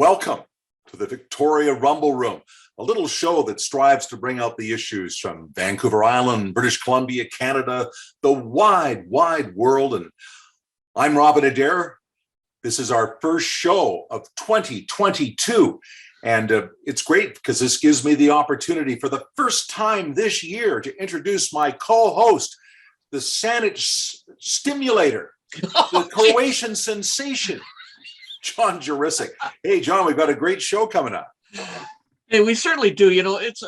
Welcome to the Victoria Rumble Room, a little show that strives to bring out the issues from Vancouver Island, British Columbia, Canada, the wide, wide world. And I'm Robin Adair. This is our first show of 2022. And it's great because this gives me the opportunity for the first time this year to introduce my co-host, the Saanich Stimulator, the Croatian sensation, John Jurisic. Hey, John, we've got a great show coming up. Hey, we certainly do. You know, it's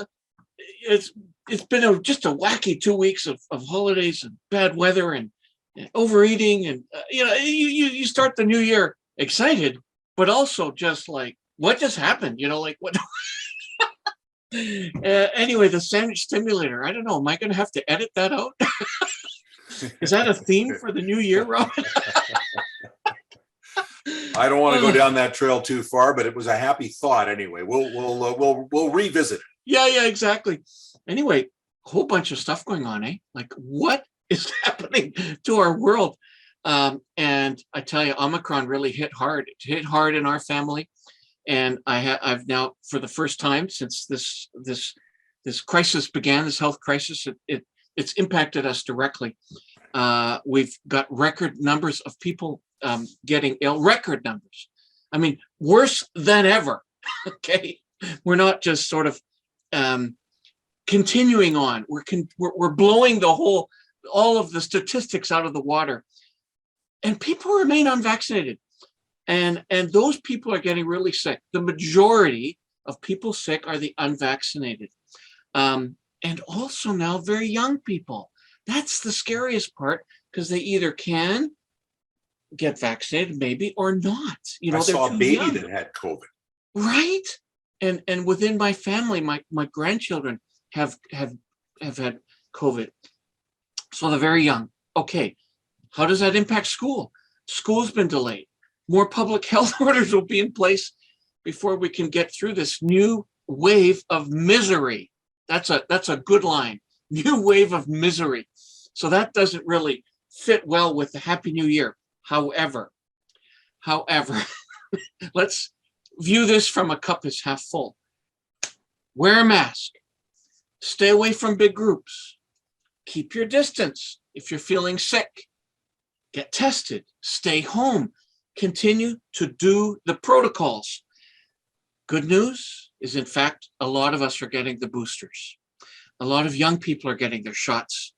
been just a wacky 2 weeks of holidays and bad weather and overeating, and you start the new year excited, but also just like, what just happened? You know, like what? Anyway, the Saanich Stimulator. I don't know. Am I going to have to edit that out? Is that a theme for the new year, Robin? I don't want to go down that trail too far, but it was a happy thought anyway. We'll revisit it. Yeah, exactly. Anyway, a whole bunch of stuff going on, eh? Like, what is happening to our world? And I tell you, Omicron really hit hard. It hit hard in our family, and I've now, for the first time since this crisis began, this health crisis, it's impacted us directly. We've got record numbers of people getting ill, record numbers. I mean, worse than ever. Okay, we're not just sort of continuing on. We're blowing all of the statistics out of the water, and people remain unvaccinated, and those people are getting really sick. The majority of people sick are the unvaccinated, and also now very young people. That's the scariest part, because they either can get vaccinated, maybe, or not. You know, I saw a baby young. that had COVID. Right, and within my family, my grandchildren have had COVID, so they're very young. Okay, how does that impact school? School's been delayed. More public health orders will be in place before we can get through this new wave of misery. That's a good line. New wave of misery. So that doesn't really fit well with the Happy New Year. However, let's view this from a cup is half full. Wear a mask. Stay away from big groups. Keep your distance if you're feeling sick. Get tested. Stay home. Continue to do the protocols. Good news is, in fact, a lot of us are getting the boosters. A lot of young people are getting their shots.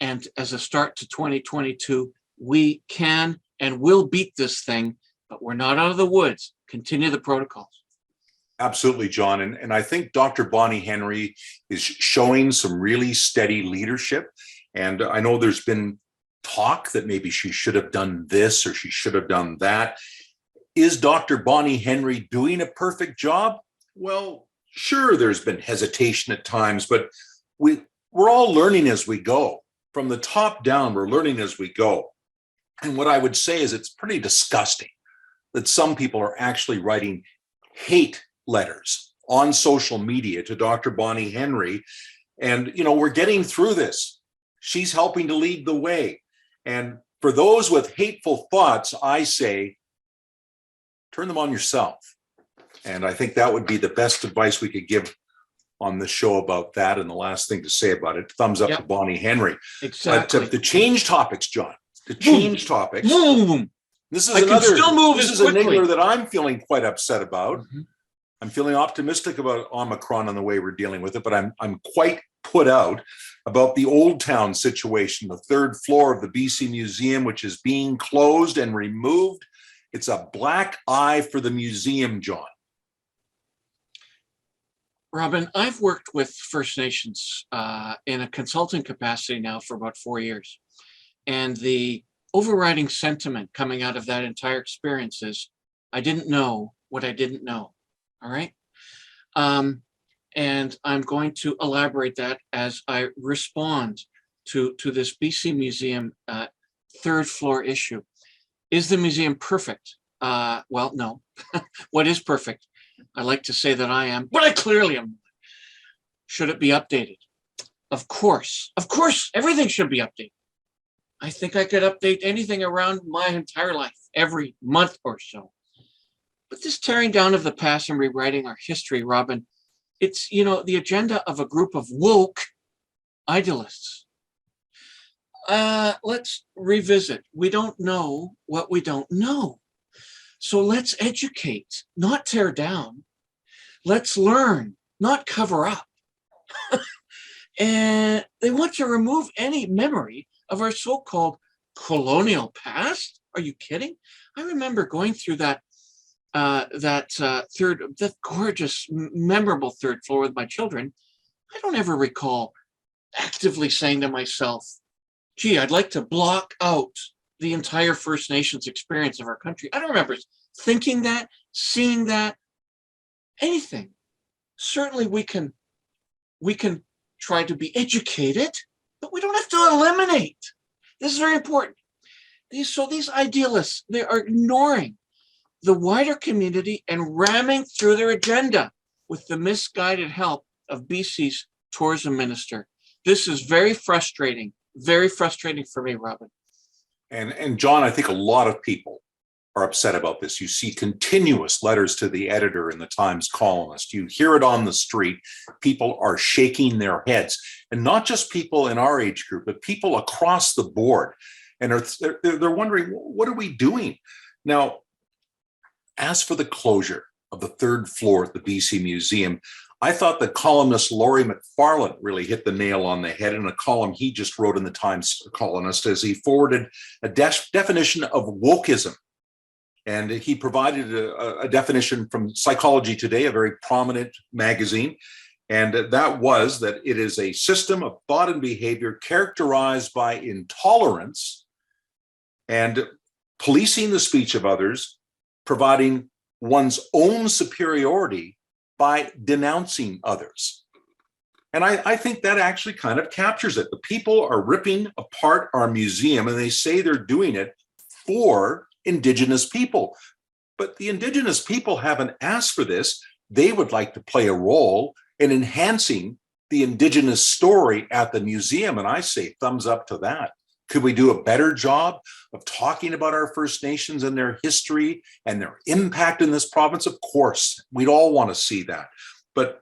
And as a start to 2022, we can and will beat this thing, but we're not out of the woods. Continue the protocols. Absolutely, John. And I think Dr. Bonnie Henry is showing some really steady leadership. And I know there's been talk that maybe she should have done this or she should have done that. Is Dr. Bonnie Henry doing a perfect job? Well, sure, there's been hesitation at times, but we're all learning as we go. From the top down, we're learning as we go. And what I would say is it's pretty disgusting that some people are actually writing hate letters on social media to Dr. Bonnie Henry. And, you know, we're getting through this. She's helping to lead the way. And for those with hateful thoughts, I say, turn them on yourself. And I think that would be the best advice we could give on the show about that. And the last thing to say about it, thumbs up to Bonnie Henry. Exactly. But the change topics, John, topics. Boom. This is I can still move this as is an quickly. enigma that I'm feeling quite upset about. Mm-hmm. I'm feeling optimistic about Omicron and the way we're dealing with it, but I'm quite put out about the Old Town situation, the third floor of the BC Museum, which is being closed and removed. It's a black eye for the museum, John. Robin, I've worked with First Nations in a consulting capacity now for about 4 years. And the overriding sentiment coming out of that entire experience is, I didn't know what I didn't know. All right. And I'm going to elaborate that as I respond to this BC Museum third floor issue. Is the museum perfect? Well, no. What is perfect? I like to say that I am, but I clearly am. Should it be updated? Of course, everything should be updated. I think I could update anything around my entire life every month or so. But this tearing down of the past and rewriting our history, Robin, it's, the agenda of a group of woke idealists. Let's revisit. We don't know what we don't know. So let's educate, not tear down. Let's learn, not cover up. And they want to remove any memory of our so-called colonial past. Are you kidding? I remember going through that gorgeous, memorable third floor with my children. I don't ever recall actively saying to myself, gee, I'd like to block out the entire First Nations experience of our country. I don't remember thinking that, seeing that, anything. Certainly we can try to be educated, but we don't have to eliminate. This is very important. These idealists, they are ignoring the wider community and ramming through their agenda with the misguided help of BC's tourism minister. This is very frustrating for me, Robin. And John, I think a lot of people are upset about this. You see continuous letters to the editor in the Times Colonist. You hear it on the street. People are shaking their heads, and not just people in our age group, but people across the board. And they're wondering, what are we doing? Now, as for the closure of the third floor at the BC Museum, I thought the columnist Laurie McFarlane really hit the nail on the head in a column he just wrote in the Times Colonist as he forwarded a definition of wokeism. And he provided a definition from Psychology Today, a very prominent magazine. And that was that it is a system of thought and behavior characterized by intolerance and policing the speech of others, providing one's own superiority by denouncing others. And I think that actually kind of captures it. The people are ripping apart our museum, and they say they're doing it for Indigenous people. But the Indigenous people haven't asked for this. They would like to play a role in enhancing the Indigenous story at the museum. And I say thumbs up to that. Could we do a better job of talking about our First Nations and their history and their impact in this province? Of course, we'd all want to see that. But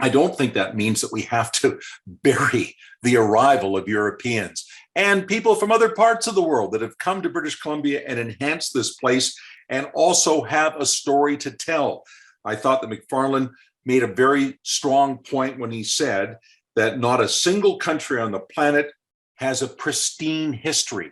I don't think that means that we have to bury the arrival of Europeans and people from other parts of the world that have come to British Columbia and enhanced this place and also have a story to tell. I thought that McFarlane made a very strong point when he said that not a single country on the planet has a pristine history.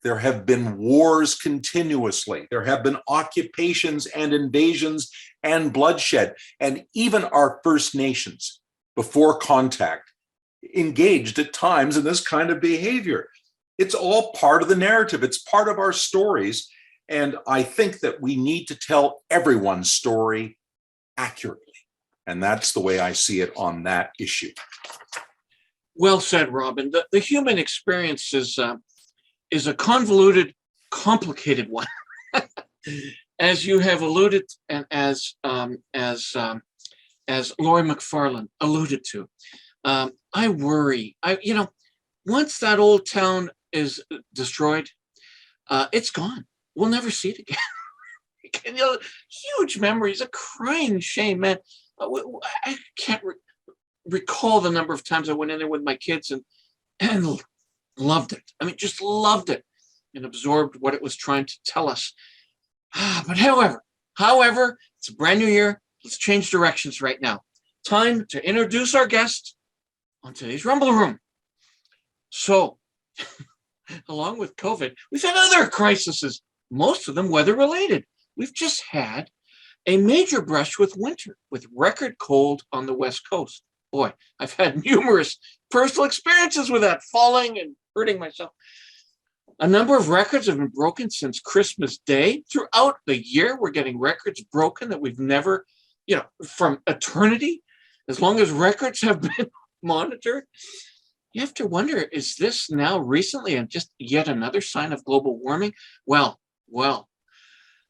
There have been wars continuously. There have been occupations and invasions and bloodshed. And even our First Nations, before contact, engaged at times in this kind of behavior. It's all part of the narrative. It's part of our stories. And I think that we need to tell everyone's story accurately. And that's the way I see it on that issue. Well said, Robin. The human experience is a convoluted, complicated one, as you have alluded, and as Laurie McFarlane alluded to. I worry. Once that old town is destroyed, it's gone. We'll never see it again. Huge memories, a crying shame, man. I can't recall the number of times I went in there with my kids and loved it. I mean, just loved it and absorbed what it was trying to tell us. But however, it's a brand new year. Let's change directions right now. Time to introduce our guest on today's Rumble Room. So, along with COVID, we've had other crises, most of them weather-related. We've just had a major brush with winter, with record cold on the West Coast. Boy, I've had numerous personal experiences with that, falling and hurting myself. A number of records have been broken since Christmas Day. Throughout the year, we're getting records broken that we've never, from eternity, as long as records have been monitored. You have to wonder, is this now recently and just yet another sign of global warming? Well,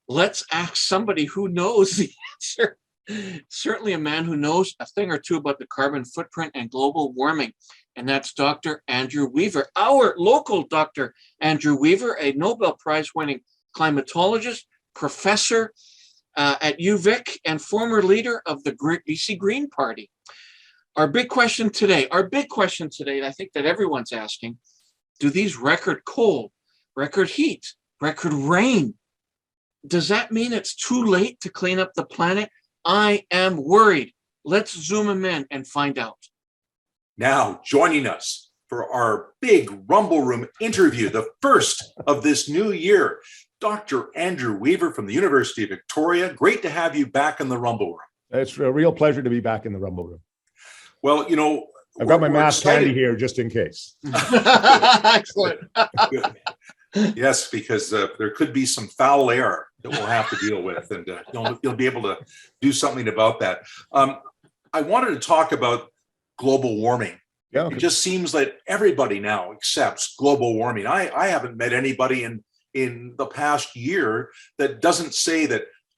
let's ask somebody who knows the answer. Certainly a man who knows a thing or two about the carbon footprint and global warming. And that's Dr. Andrew Weaver, our local Dr. Andrew Weaver, a Nobel Prize winning climatologist, professor, at UVIC and former leader of the BC Green Party. Our big question today, I think that everyone's asking, do these record cold, record heat, record rain, does that mean it's too late to clean up the planet? I am worried. Let's zoom them in and find out. Now joining us for our big Rumble Room interview, the first of this new year, Dr. Andrew Weaver from the University of Victoria. Great to have you back in the Rumble Room. It's a real pleasure to be back in the Rumble Room. Well, you know, I've got my mask handy here just in case. Excellent. Yes, because there could be some foul air that we'll have to deal with, and you'll be able to do something about that. I wanted to talk about global warming. Yeah, okay. It just seems that everybody now accepts global warming. I haven't met anybody in the past year that doesn't say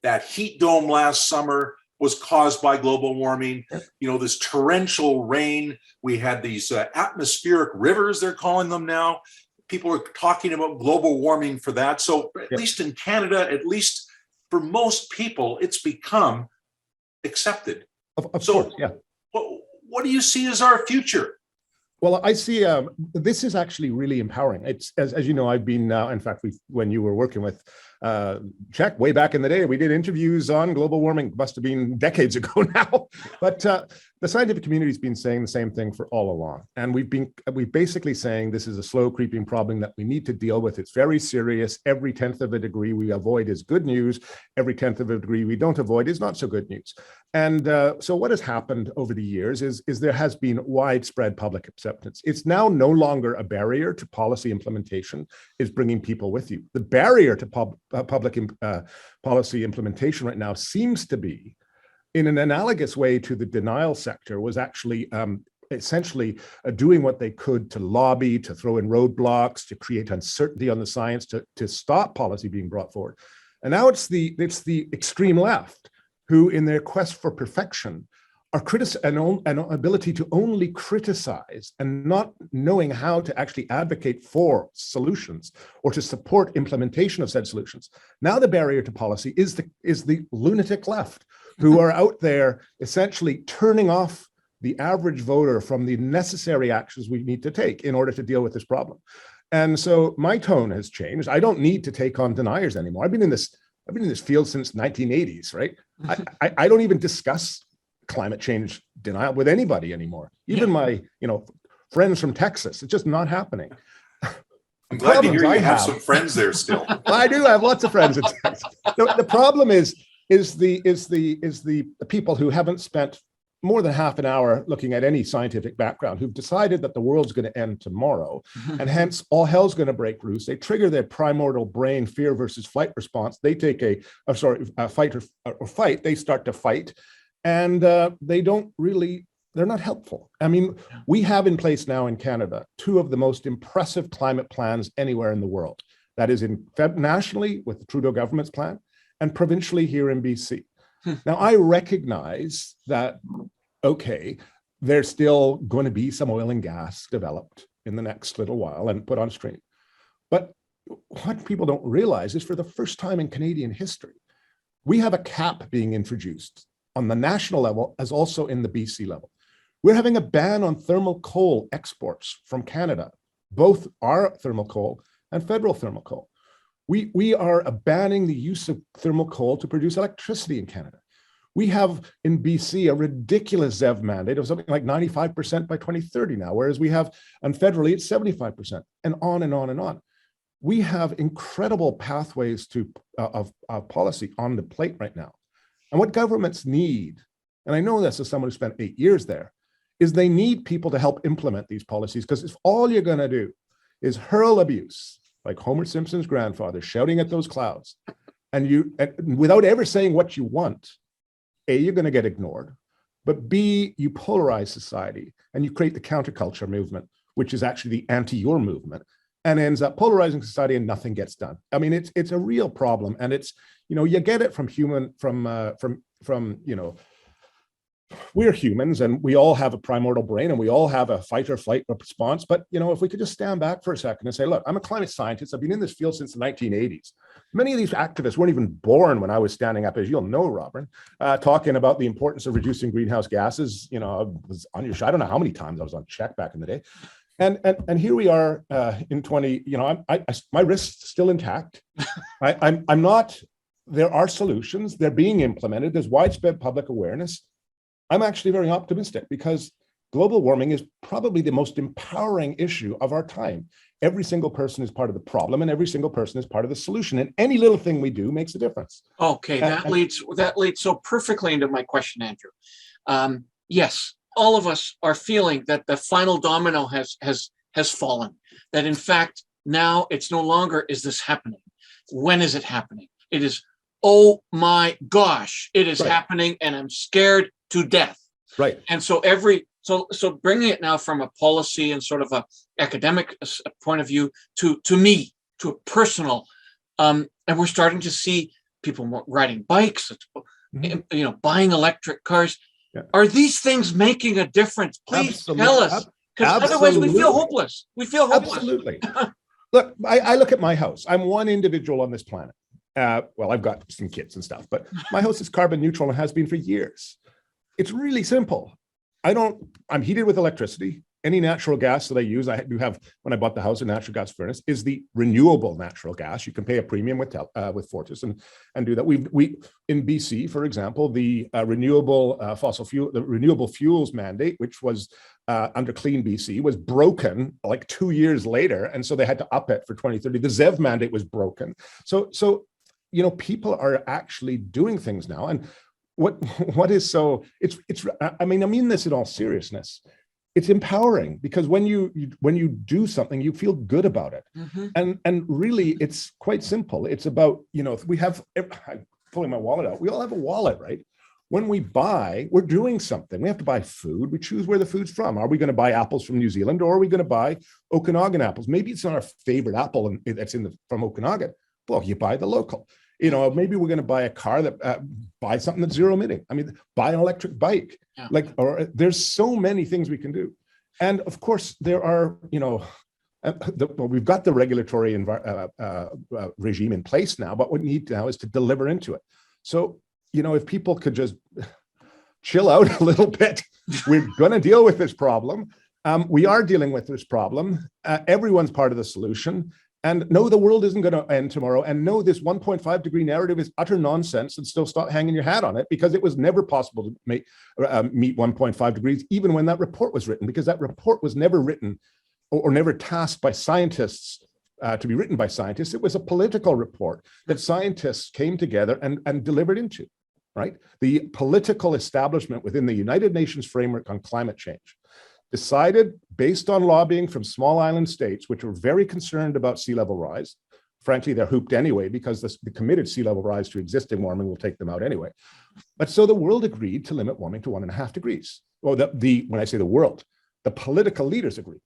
that heat dome last summer was caused by global warming. You know, this torrential rain. We had these atmospheric rivers, they're calling them now. People are talking about global warming for that. So at least in Canada, at least for most people, it's become accepted. Of course, yeah. What do you see as our future? Well, I see this is actually really empowering. It's as you know, I've been in fact, when you were working with Czech way back in the day, we did interviews on global warming. Must have been decades ago now. But the scientific community has been saying the same thing for all along, and we've basically saying this is a slow creeping problem that we need to deal with. It's very serious. Every 1/10 of a degree we avoid is good news. Every 1/10 of a degree we don't avoid is not so good news. And so what has happened over the years is there has been widespread public acceptance. It's now no longer a barrier to policy implementation. Is bringing people with you. The barrier to public policy implementation right now seems to be, in an analogous way to the denial sector, was actually essentially doing what they could to lobby, to throw in roadblocks, to create uncertainty on the science, to stop policy being brought forward. And now it's the extreme left who, in their quest for perfection, are an ability to only criticize and not knowing how to actually advocate for solutions or to support implementation of said solutions. Now the barrier to policy is the lunatic left, who are out there essentially turning off the average voter from the necessary actions we need to take in order to deal with this problem. And so my tone has changed. I don't need to take on deniers anymore. I've been in this field since 1980s, right? I don't even discuss climate change denial with anybody anymore. Even my, friends from Texas. It's just not happening. I'm glad to hear you have some friends there still. I do have lots of friends in Texas. The problem is the people who haven't spent more than half an hour looking at any scientific background, who've decided that the world's going to end tomorrow, and hence all hell's going to break loose. They trigger their primordial brain fear versus flight response. They take fight or fight. They start to fight. And they're not helpful. I mean, we have in place now in Canada 2 of the most impressive climate plans anywhere in the world. That is nationally with the Trudeau government's plan, and provincially here in BC. Now, I recognize that, okay, there's still going to be some oil and gas developed in the next little while and put on stream. But what people don't realize is, for the first time in Canadian history, we have a cap being introduced on the national level as also in the BC level. We're having a ban on thermal coal exports from Canada, both our thermal coal and federal thermal coal. We are banning the use of thermal coal to produce electricity in Canada. We have in BC a ridiculous ZEV mandate of something like 95% by 2030 now, whereas we have on federally it's 75%, and on and on and on. We have incredible pathways of policy on the plate right now. And what governments need, and I know this as someone who spent 8 years there, is they need people to help implement these policies, because if all you're going to do is hurl abuse, like Homer Simpson's grandfather shouting at those clouds, and without ever saying what you want, A, you're going to get ignored, but B, you polarize society and you create the counterculture movement, which is actually the anti-your movement, and ends up polarizing society and nothing gets done. I mean, it's a real problem, and it's, you get it we're humans and we all have a primordial brain and we all have a fight or flight response. But, if we could just stand back for a second and say, look, I'm a climate scientist. I've been in this field since the 1980s. Many of these activists weren't even born when I was standing up, as you'll know, Robert, talking about the importance of reducing greenhouse gases. You know, I was on your show. I don't know how many times I was on Check back in the day. And here we are in 20, you know, my wrist's still intact. I'm not, there are solutions, they're being implemented. There's widespread public awareness. I'm actually very optimistic because global warming is probably the most empowering issue of our time. Every single person is part of the problem and every single person is part of the solution. And any little thing we do makes a difference. Okay, that leads so perfectly into my question, Andrew. Yes, all of us are feeling that the final domino has fallen. That in fact, now it's no longer is this happening. When is it happening? It is, oh my gosh, it is happening and I'm scared to death. Right. And so so bringing it now from a policy and sort of a academic point of view to me, to a personal, and we're starting to see people riding bikes, you know, buying electric cars. Yeah. Are these things making a difference? Please tell us, because otherwise we feel hopeless. We feel hopeless. Absolutely. Look, I look at my house. I'm one individual on this planet. Well, I've got some kids and stuff, but my house is carbon neutral and has been for years. It's really simple. I'm heated with electricity. Any natural gas that I use, I do have, when I bought the house, a natural gas furnace, is the renewable natural gas. You can pay a premium with Fortis and do that. We in BC, for example, the renewable fuels mandate, which was under Clean BC, was broken like 2 years later, and so they had to up it for 2030. The ZEV mandate was broken. So you know, people are actually doing things now, and what is so I mean this in all seriousness. It's empowering because when you do something, you feel good about it. Mm-hmm. And really it's quite simple. It's about, you know, I'm pulling my wallet out. We all have a wallet, right? When we buy, we're doing something. We have to buy food. We choose where the food's from. Are we going to buy apples from New Zealand or are we going to buy Okanagan apples? Maybe it's not our favorite apple that's from Okanagan. Well, you buy the local. You know, maybe we're going to buy a car that buy something that's zero emitting. I mean, buy an electric bike. Yeah. Or there's so many things we can do. And of course, there are, you know, we've got the regulatory regime in place now, but what we need now is to deliver into it. So, you know, if people could just chill out a little bit, we're going to deal with this problem. We are dealing with this problem. Everyone's part of the solution. And no, the world isn't going to end tomorrow. And no, this 1.5 degree narrative is utter nonsense, and still stop hanging your hat on it, because it was never possible to meet 1.5 degrees, even when that report was written, because that report was never written or never tasked by scientists to be written by scientists. It was a political report that scientists came together and delivered into, right? The political establishment within the United Nations framework on climate change decided, based on lobbying from small island states, which were very concerned about sea level rise. Frankly, they're hooped anyway, because the committed sea level rise to existing warming will take them out anyway. But so the world agreed to limit warming to 1.5 degrees. Well, when I say the world, the political leaders agreed.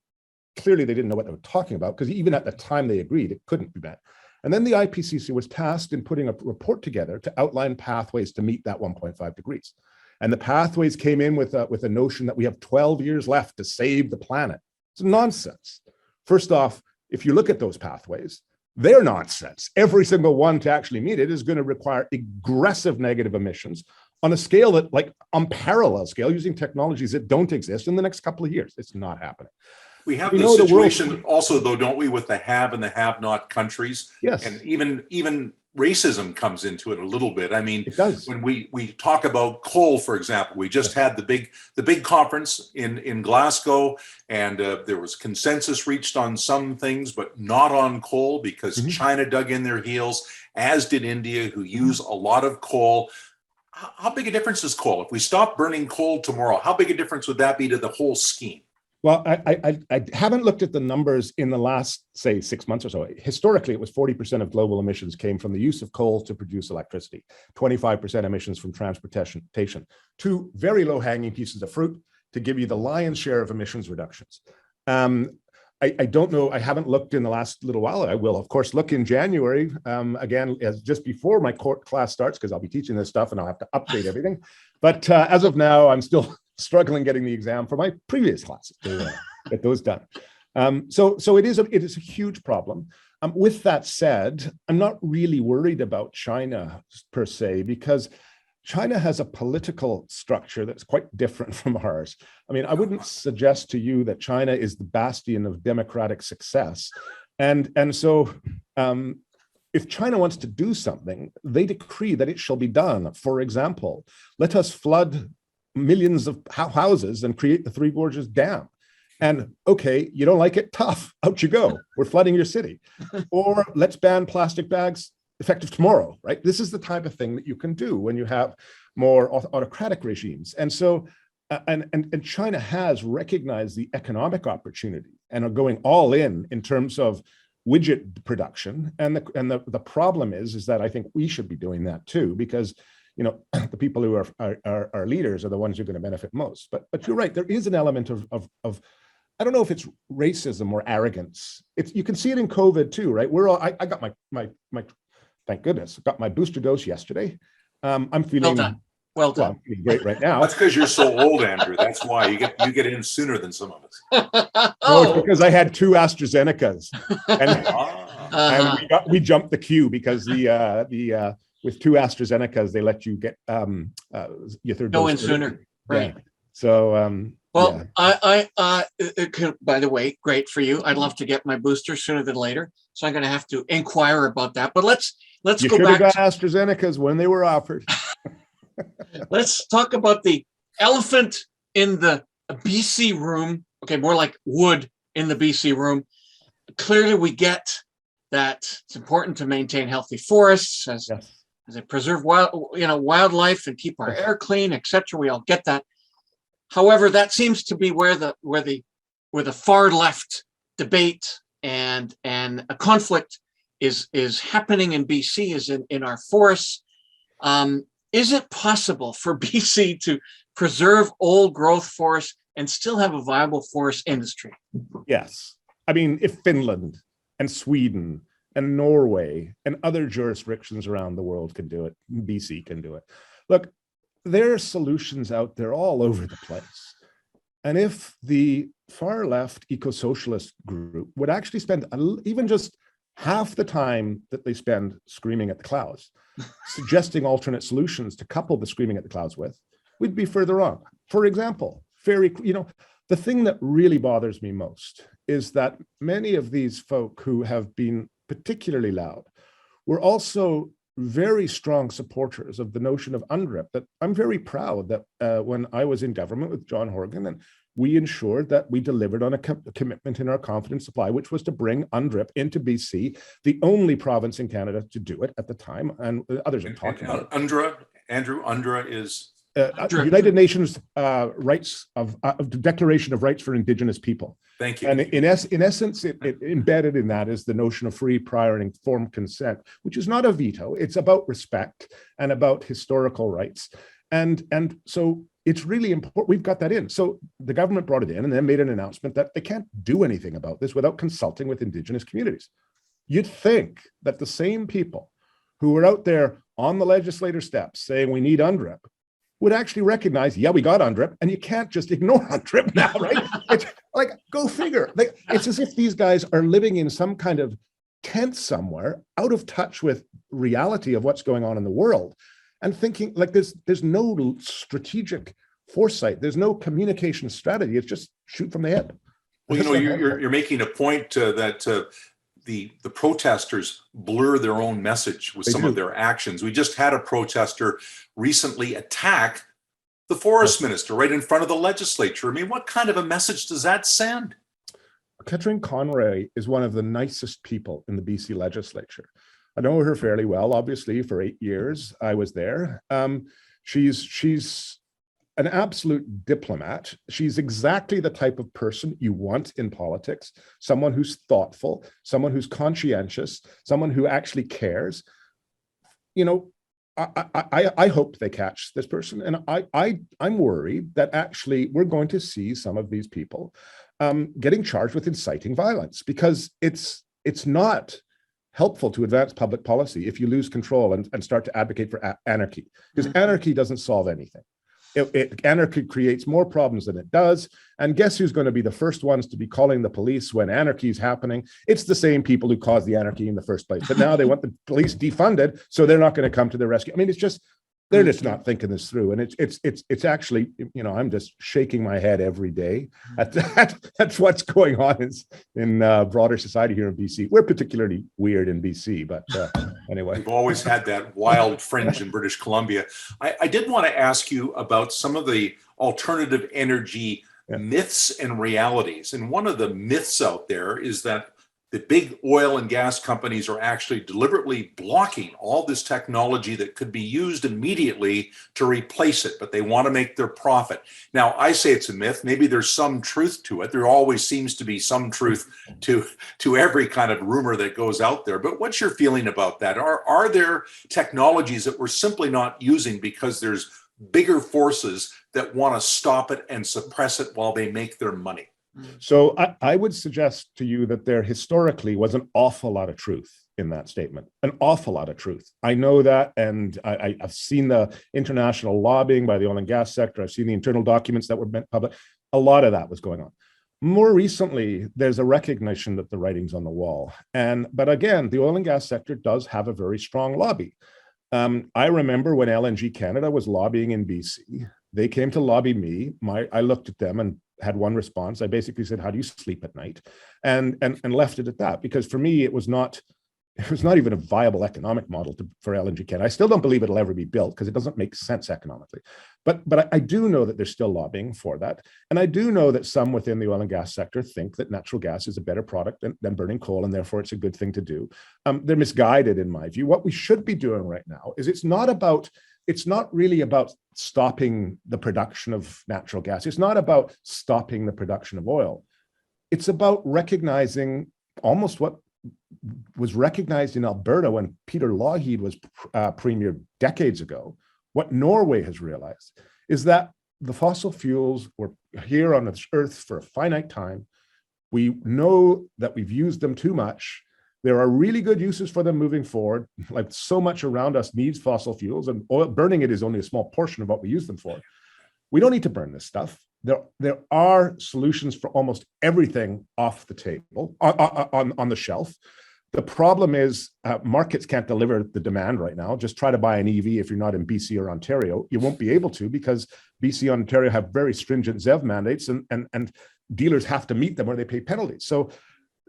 Clearly, they didn't know what they were talking about, because even at the time they agreed, it couldn't be met. And then the IPCC was tasked in putting a report together to outline pathways to meet that 1.5 degrees. And the pathways came in with a notion that we have 12 years left to save the planet. It's nonsense. First off, if you look at those pathways, they're nonsense. Every single one to actually meet it is going to require aggressive negative emissions on a scale that, like, unparalleled scale, using technologies that don't exist in the next couple of years. It's not happening. We have the situation also, though, don't we, with the have and the have-not countries? Yes. And even racism comes into it a little bit. I mean, it does. When we talk about coal, for example, we just had the big conference in Glasgow, and there was consensus reached on some things, but not on coal, because China dug in their heels, as did India, who use a lot of coal. How big a difference is coal? If we stop burning coal tomorrow, how big a difference would that be to the whole scheme? Well, I haven't looked at the numbers in the last, say, 6 months or so. Historically, it was 40% of global emissions came from the use of coal to produce electricity, 25% emissions from transportation, two very low-hanging pieces of fruit to give you the lion's share of emissions reductions. I don't know, I haven't looked in the last little while. I will, of course, look in January, again, as just before my class starts, because I'll be teaching this stuff and I'll have to update everything. But as of now, I'm still struggling getting the exam for my previous classes to get those done. So it is a huge problem. With that said, I'm not really worried about China per se, because China has a political structure that's quite different from ours. I mean, I wouldn't suggest to you that China is the bastion of democratic success. And so if China wants to do something, they decree that it shall be done. For example, let us flood millions of houses and create the Three Gorges Dam. And okay, you don't like it? Tough, out you go. We're flooding your city. Or let's ban plastic bags effective tomorrow, right? This is the type of thing that you can do when you have more autocratic regimes. And so, and China has recognized the economic opportunity and are going all in terms of widget production. And the problem is that I think we should be doing that too, because the people who are leaders are the ones who are going to benefit most. But you're right, there is an element of I don't know if it's racism or arrogance. You can see it in COVID too, right? I got my thank goodness, got my booster dose yesterday. I'm feeling well done. I'm feeling great right now. That's because you're so old, Andrew. That's why you get in sooner than some of us. No, it's because I had 2 AstraZenecas, and we jumped the queue because the with 2 AstraZenecas they let you get your third dose. Go in sooner, right? Yeah. So well, yeah. By the way, great for you. I'd love to get my booster sooner than later, so I'm going to have to inquire about that. But let's you go should back. have got AstraZenecas when they were offered. Let's talk about the elephant in the BC room. Okay, more like wood in the BC room. Clearly, we get that it's important to maintain healthy forests as they preserve wildlife and keep our air clean, etc. We all get that. However, that seems to be where the far left debate and a conflict is happening in BC, is in our forests. Is it possible for BC to preserve old growth forests and still have a viable forest industry? Yes. I mean, if Finland and Sweden and Norway and other jurisdictions around the world can do it, BC can do it. Look, there are solutions out there all over the place. And if the far left eco-socialist group would actually spend even just half the time that they spend screaming at the clouds, suggesting alternate solutions to couple the screaming at the clouds with, we'd be further on. For example, the thing that really bothers me most is that many of these folk who have been particularly loud were also very strong supporters of the notion of UNDRIP. That I'm very proud that when I was in government with John Horgan, and we ensured that we delivered on a commitment in our confidence supply, which was to bring UNDRIP into BC, the only province in Canada to do it at the time, and others are talking about it. UNDRIP is United Nations Declaration of Rights for Indigenous People. Thank you. And in essence, it embedded in that is the notion of free, prior, and informed consent, which is not a veto. It's about respect and about historical rights. And so it's really important. We've got that in. So the government brought it in and then made an announcement that they can't do anything about this without consulting with Indigenous communities. You'd think that the same people who were out there on the legislative steps saying we need UNDRIP would actually recognize, yeah, we got UNDRIP, and you can't just ignore UNDRIP now, right? It's like, go figure. It's as if these guys are living in some kind of tent somewhere, out of touch with reality of what's going on in the world, and thinking like there's no strategic foresight, there's no communication strategy. It's just shoot from the hip. Well, you're making a point that the protesters blur their own message with some of their actions. We just had a protester recently attack the forest minister right in front of the legislature. I mean, what kind of a message does that send? Catherine Conroy is one of the nicest people in the BC legislature. I know her fairly well, obviously, for 8 years. I was there. She's an absolute diplomat. She's exactly the type of person you want in politics, someone who's thoughtful, someone who's conscientious, someone who actually cares. I hope they catch this person. And I'm worried that actually we're going to see some of these people getting charged with inciting violence, because it's not helpful to advance public policy if you lose control and start to advocate for anarchy, because anarchy doesn't solve anything. Anarchy creates more problems than it does. And guess who's going to be the first ones to be calling the police when anarchy is happening? It's the same people who caused the anarchy in the first place. But now they want the police defunded, so they're not going to come to the rescue. I mean, it's just, they're just not thinking this through. And it's actually, I'm just shaking my head every day at that. That's what's going on in broader society here in BC. We're particularly weird in BC, but anyway. We've always had that wild fringe in British Columbia. I did want to ask you about some of the alternative energy myths and realities. And one of the myths out there is that the big oil and gas companies are actually deliberately blocking all this technology that could be used immediately to replace it, but they want to make their profit. Now, I say it's a myth. Maybe there's some truth to it. There always seems to be some truth to every kind of rumor that goes out there. But what's your feeling about that? Are there technologies that we're simply not using because there's bigger forces that want to stop it and suppress it while they make their money? So I would suggest to you that there historically was an awful lot of truth in that statement, an awful lot of truth. I know that, and I've seen the international lobbying by the oil and gas sector. I've seen the internal documents that were made public. A lot of that was going on. More recently, there's a recognition that the writing's on the wall. But again, the oil and gas sector does have a very strong lobby. I remember when LNG Canada was lobbying in BC, they came to lobby me. I looked at them and had one response. I basically said, "How do you sleep at night?" and left it at that, because for me, it was not even a viable economic model for LNG Canada. I still don't believe it'll ever be built because it doesn't make sense economically. But I do know that they're still lobbying for that. And I do know that some within the oil and gas sector think that natural gas is a better product than burning coal, and therefore it's a good thing to do. They're misguided, in my view. What we should be doing right now is it's not really about stopping the production of natural gas. It's not about stopping the production of oil. It's about recognizing almost what was recognized in Alberta when Peter Lougheed was premier decades ago. What Norway has realized is that the fossil fuels were here on this earth for a finite time. We know that we've used them too much. There are really good uses for them moving forward. Like, so much around us needs fossil fuels, and burning it is only a small portion of what we use them for. We don't need to burn this stuff. There are solutions for almost everything off the table, on the shelf. The problem is markets can't deliver the demand right now. Just try to buy an EV if you're not in BC or Ontario. You won't be able to, because BC and Ontario have very stringent ZEV mandates, and dealers have to meet them or they pay penalties. So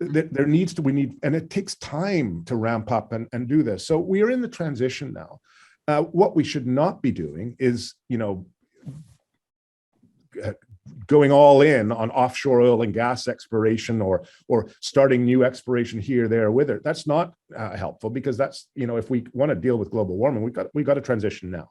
and it takes time to ramp up and do this. So we are in the transition now. What we should not be doing is, going all in on offshore oil and gas exploration or starting new exploration here, there, with it. That's not helpful, because that's, if we want to deal with global warming, we got to transition now.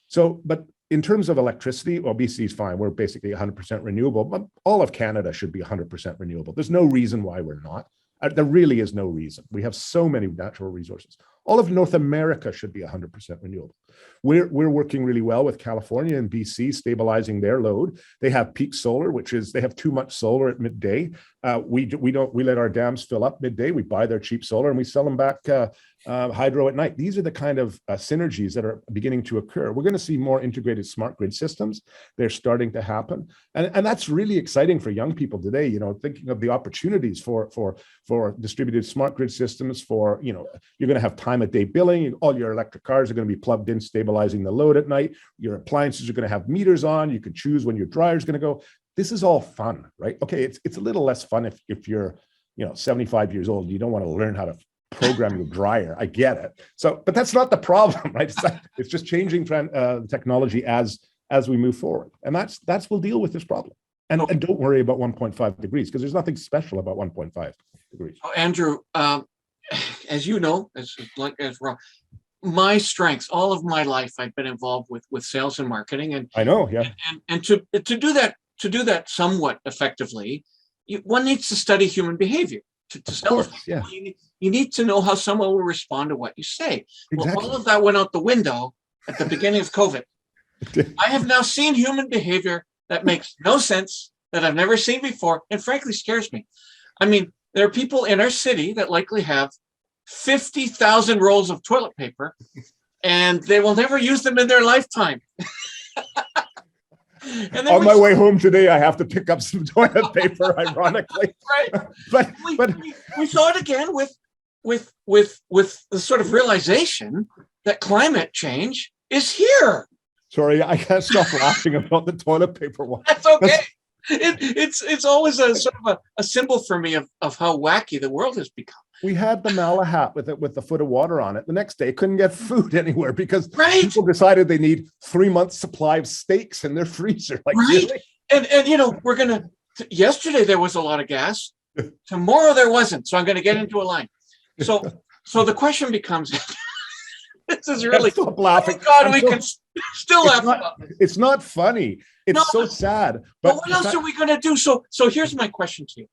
So, but in terms of electricity, well, BC is fine. We're basically 100% renewable, but all of Canada should be 100% renewable. There's no reason why we're not. There really is no reason. We have so many natural resources. All of North America should be 100% renewable. We're working really well with California and BC, stabilizing their load. They have peak solar, which is, they have too much solar at midday. We let our dams fill up midday. We buy their cheap solar and we sell them back hydro at night. These are the kind of synergies that are beginning to occur. We're going to see more integrated smart grid systems. They're starting to happen. And that's really exciting for young people today, thinking of the opportunities for distributed smart grid systems, you're going to have time of day billing. All your electric cars are going to be plugged in, stabilizing the load at night. Your appliances are going to have meters on. You can choose when your dryer is going to go. This is all fun, right? Okay, it's a little less fun if you're 75 years old. You don't want to learn how to program your dryer. I get it. So, but that's not the problem, right? It's just changing technology as we move forward, and that's we'll deal with this problem. And don't worry about 1.5 degrees, because there's nothing special about 1.5 degrees. Andrew, as you know, as Rob, my strengths, all of my life, I've been involved with sales and marketing, and I know, yeah. And to do that somewhat effectively, one needs to study human behavior to sell. Of course, yeah. You need to know how someone will respond to what you say. Exactly. Well, all of that went out the window at the beginning of COVID. I have now seen human behavior that makes no sense, that I've never seen before, and frankly scares me. I mean, there are people in our city that likely have 50,000 rolls of toilet paper, and they will never use them in their lifetime. And then On we my saw- way home today, I have to pick up some toilet paper, ironically. right. But We saw it again with the sort of realization that climate change is here. sorry, I can't stop laughing about the toilet paper one. That's okay. It's always a sort of a symbol for me of how wacky the world has become. We had the Mala hat with the foot of water on it. The next day, couldn't get food anywhere because Right. people decided they need 3 months supply of steaks in their freezer. Like, Right. really? And we're gonna. Yesterday there was a lot of gas. Tomorrow there wasn't. So I'm going to get into a line. So the question becomes, this is really. Stop laughing. Oh God, I'm we so- can still laugh. It's not funny. It's No, so sad. But what else are we going to do? So here's my question to you: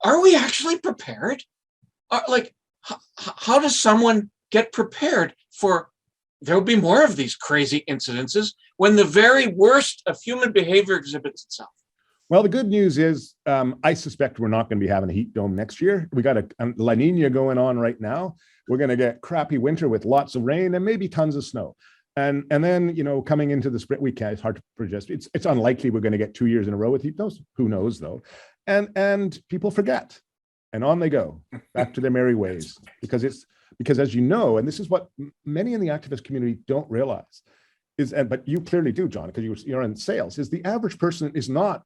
are we actually prepared? How does someone get prepared for? There will be more of these crazy incidences when the very worst of human behavior exhibits itself. Well, the good news is, I suspect we're not going to be having a heat dome next year. We got a La Nina going on right now. We're going to get crappy winter with lots of rain and maybe tons of snow. And then, coming into the spring, it's hard to project. It's unlikely we're going to get 2 years in a row with heat domes. Who knows though? And people forget, and on they go back to their merry ways, because as you know, and this is what many in the activist community don't realize but you clearly do, John, because you're in sales, is the average person is not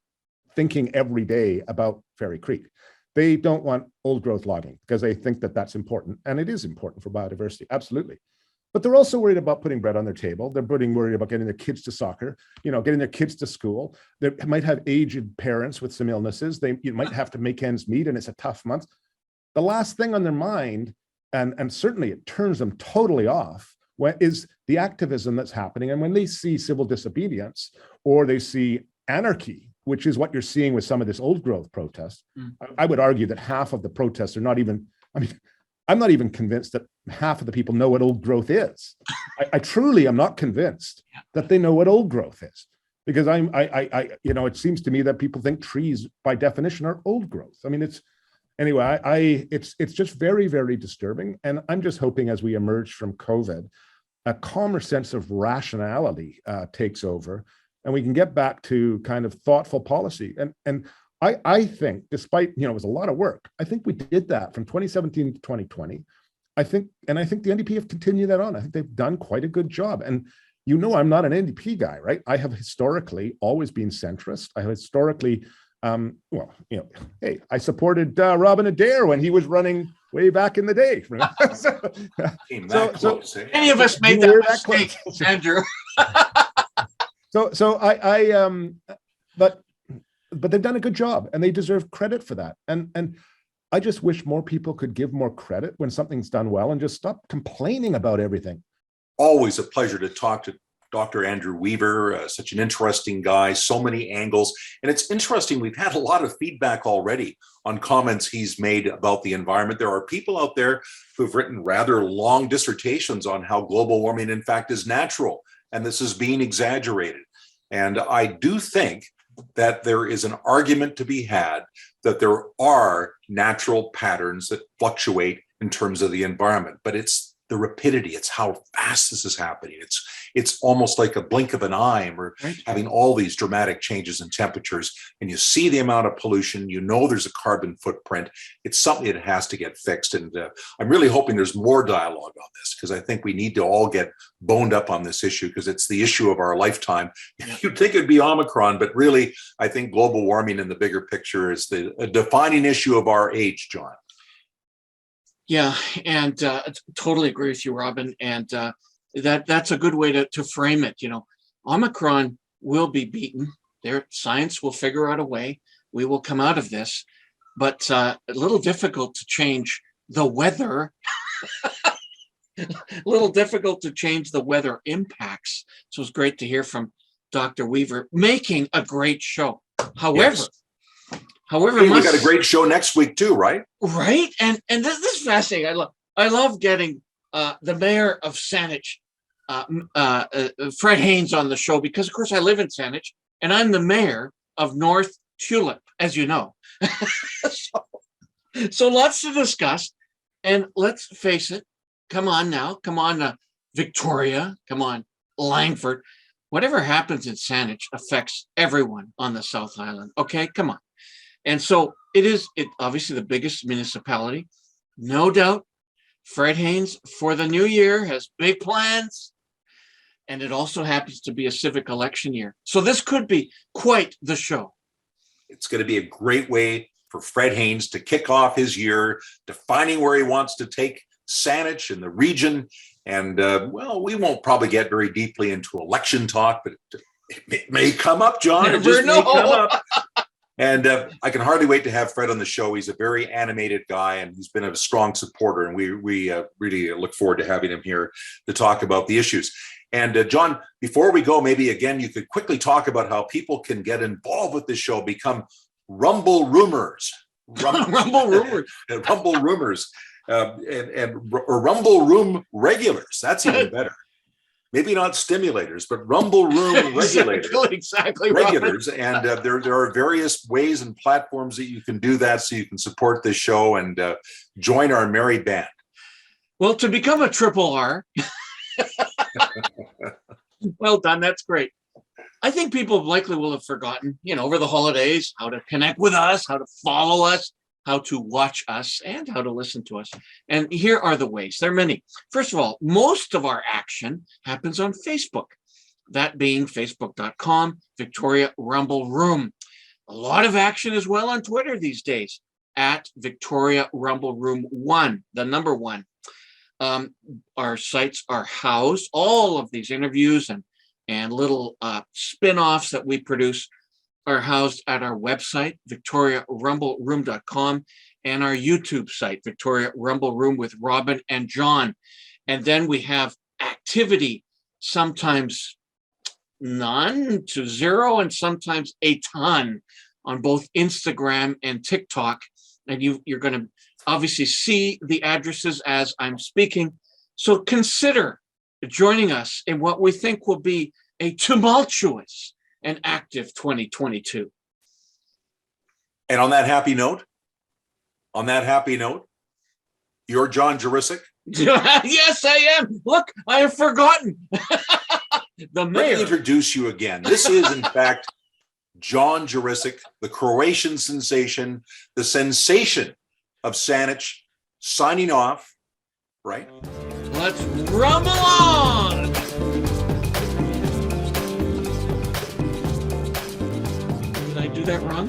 thinking every day about Fairy Creek. They don't want old growth logging because they think that that's important, and it is important for biodiversity, absolutely. But they're also worried about putting bread on their table. They're worried about getting their kids to soccer, getting their kids to school. They might have aged parents with some illnesses. You might have to make ends meet, and it's a tough month. The last thing on their mind, and certainly it turns them totally off, is the activism that's happening. And when they see civil disobedience or they see anarchy, which is what you're seeing with some of this old growth protest, I would argue that half of the protests are not even, I'm not even convinced that half of the people know what old growth is. I truly am not convinced that they know what old growth is, because it seems to me that people think trees by definition are old growth. It's just very, very disturbing. And I'm just hoping as we emerge from COVID, a calmer sense of rationality takes over, and we can get back to kind of thoughtful policy. And I think, despite, it was a lot of work, I think we did that from 2017 to 2020. I think the NDP have continued that on. I think they've done quite a good job. And I'm not an NDP guy, right? I have historically always been centrist. I have historically, hey, I supported Robin Adair when he was running way back in the day. Any of us made that mistake, Andrew. But they've done a good job, and they deserve credit for that. And I just wish more people could give more credit when something's done well and just stop complaining about everything. Always a pleasure to talk to Dr. Andrew Weaver, such an interesting guy, so many angles. And it's interesting, we've had a lot of feedback already on comments he's made about the environment. There are people out there who've written rather long dissertations on how global warming, in fact, is natural, and this is being exaggerated. And I do think that there is an argument to be had that there are natural patterns that fluctuate in terms of the environment, but it's the rapidity, it's how fast this is happening. It's almost like a blink of an eye. We're having all these dramatic changes in temperatures, and you see the amount of pollution, there's a carbon footprint. It's something that has to get fixed. And I'm really hoping there's more dialogue on this, because I think we need to all get boned up on this issue, because it's the issue of our lifetime. You'd think it'd be Omicron, but really, I think global warming in the bigger picture is a defining issue of our age, John. Yeah, and totally agree with you, Robin. And that's a good way to frame it. Omicron will be beaten. Science will figure out a way. We will come out of this, but a little difficult to change the weather. A little difficult to change the weather impacts. So it's great to hear from Dr. Weaver making a great show. However, we got a great show next week too, right? Right, and this is fascinating. I love getting the mayor of Saanich, Fred Haynes, on the show, because of course I live in Saanich and I'm the mayor of North Tulip, as you know. so lots to discuss, and let's face it. Come on now, Victoria, come on, Langford. whatever happens in Saanich affects everyone on the South Island. Okay, come on. And so it obviously the biggest municipality. No doubt, Fred Haynes for the new year has big plans. And it also happens to be a civic election year. So this could be quite the show. It's going to be a great way for Fred Haynes to kick off his year, defining where he wants to take Saanich and the region. And well, we won't probably get very deeply into election talk, but it may come up, John. It just may come up. And I can hardly wait to have Fred on the show. He's a very animated guy, and he's been a strong supporter. And we really look forward to having him here to talk about the issues. And John, before we go, maybe again, you could quickly talk about how people can get involved with this show, become Rumble Rumors. Rumble Rumors. Rumble Rumors. Or Rumble Room regulars. That's even better. Maybe not stimulators, but Rumble Room regulators. Exactly. Regulars. And there are various ways and platforms that you can do that so you can support this show and join our merry band. Well, to become a triple R, well done. That's great. I think people likely will have forgotten, over the holidays, how to connect with us, how to follow us, how to watch us, and how to listen to us. And here are the ways. There are many. First of all, most of our action happens on Facebook, that being facebook.com, Victoria Rumble Room. A lot of action as well on Twitter these days, at Victoria Rumble Room 1, the number 1. Our sites are housed, all of these interviews and little spin-offs that we produce are housed at our website, victoriarumbleroom.com, and our YouTube site, Victoria Rumble Room with Robin and John. And then we have activity, sometimes none to zero, and sometimes a ton on both Instagram and TikTok. And you're going to obviously see the addresses as I'm speaking. So consider joining us in what we think will be a tumultuous and active 2022. And on that happy note, you're John Jurisic. Yes, I am. Look, I have forgotten. The mayor. Let me introduce you again. This is, in fact, John Jurisic, the Croatian sensation, the sensation of Saanich, signing off, right? Let's rumble on. Did I do that wrong?